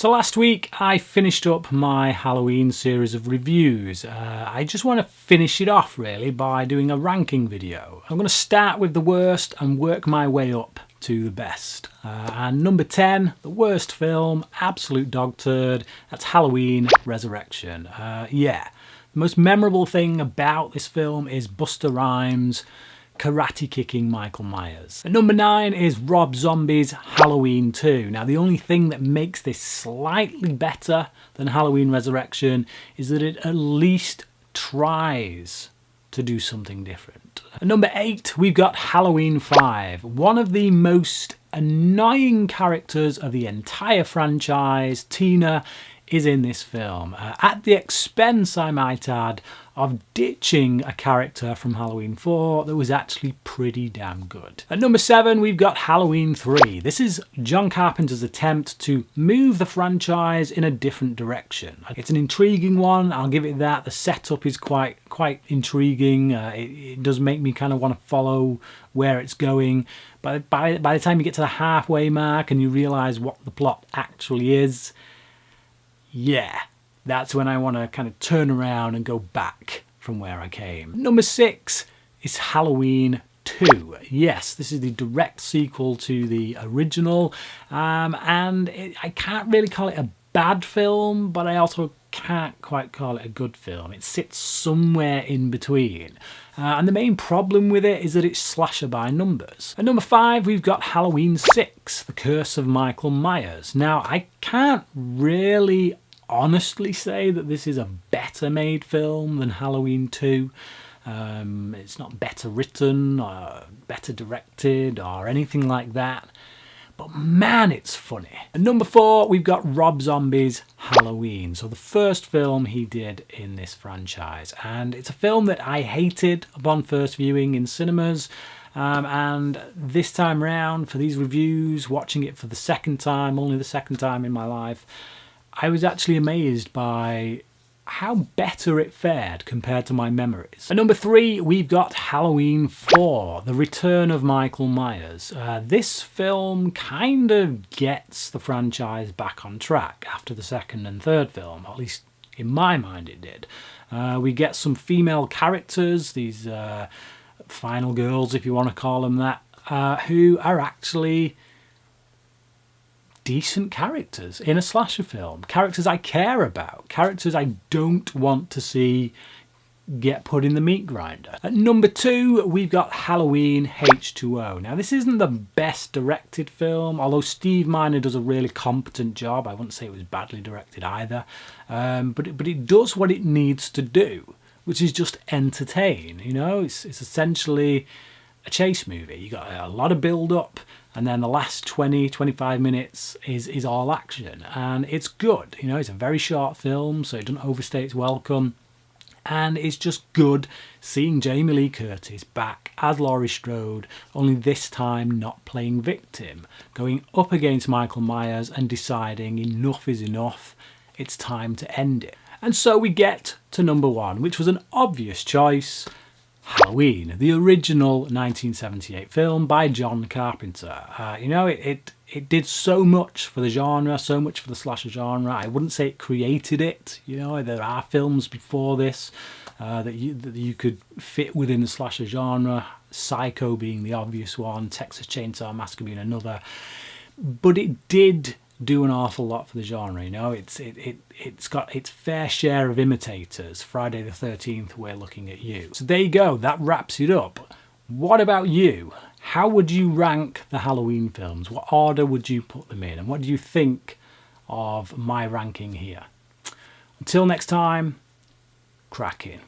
So last week I finished up my Halloween series of reviews. I just want to finish it off really by doing a ranking video. I'm going to start with the worst and work my way up to the best. And number 10, the worst film, absolute dog turd, that's Halloween Resurrection. Yeah, the most memorable thing about this film is Busta Rhymes karate kicking Michael Myers. And number 9 is Rob Zombie's Halloween 2. Now the only thing that makes this slightly better than Halloween Resurrection is that it at least tries to do something different. At number 8 we've got Halloween 5, one of the most annoying characters of the entire franchise. Tina is in this film, at the expense, I might add, of ditching a character from Halloween 4 that was actually pretty damn good. At number 7 we've got Halloween 3. This is John Carpenter's attempt to move the franchise in a different direction. It's an intriguing one, I'll give it that. The setup is quite intriguing. It does make me kind of want to follow where it's going. But by the time you get to the halfway mark and you realise what the plot actually is, yeah, that's when I want to kind of turn around and go back from where I came. Number 6 is Halloween 2. Yes, this is the direct sequel to the original, and I can't really call it a bad film, but I also can't quite call it a good film. It sits somewhere in between. And the main problem with it is that it's slasher by numbers. At number 5 we've got Halloween 6, The Curse of Michael Myers. Now I can't really honestly say that this is a better made film than Halloween 2. It's not better written or better directed or anything like that, but man, it's funny. At number 4 we've got Rob Zombie's Halloween, so the first film he did in this franchise, and it's a film that I hated upon first viewing in cinemas. And this time round for these reviews, watching it for the second time, only the second time in my life, I was actually amazed by how better it fared compared to my memories. At number 3 we've got Halloween 4, The Return of Michael Myers. This film kind of gets the franchise back on track after the second and third film, at least in my mind it did. We get some female characters, these final girls if you want to call them that, who are actually decent characters in a slasher film. Characters I care about. Characters I don't want to see get put in the meat grinder. At number 2 we've got Halloween H2O. Now this isn't the best directed film, although Steve Miner does a really competent job. I wouldn't say it was badly directed either. But it does what it needs to do, which is just entertain. You know, it's essentially a chase movie. You got a lot of build up, and then the last 20-25 minutes is all action, and it's good. You know, it's a very short film, so it doesn't overstay its welcome, and it's just good seeing Jamie Lee Curtis back as Laurie Strode, only this time not playing victim, going up against Michael Myers and deciding enough is enough, it's time to end it. And so we get to number 1, which was an obvious choice, Halloween, the original 1978 film by John Carpenter. You know, it did so much for the genre, so much for the slasher genre. I wouldn't say it created it. You know, there are films before this that you could fit within the slasher genre, Psycho being the obvious one, Texas Chainsaw Massacre being another. But it did do an awful lot for the genre. You know, it's got its fair share of imitators. Friday the 13th, we're looking at you. So there you go, that wraps it up. What about you? How would you rank the Halloween films? What order would you put them in? And what do you think of my ranking here? Until next time, crack in.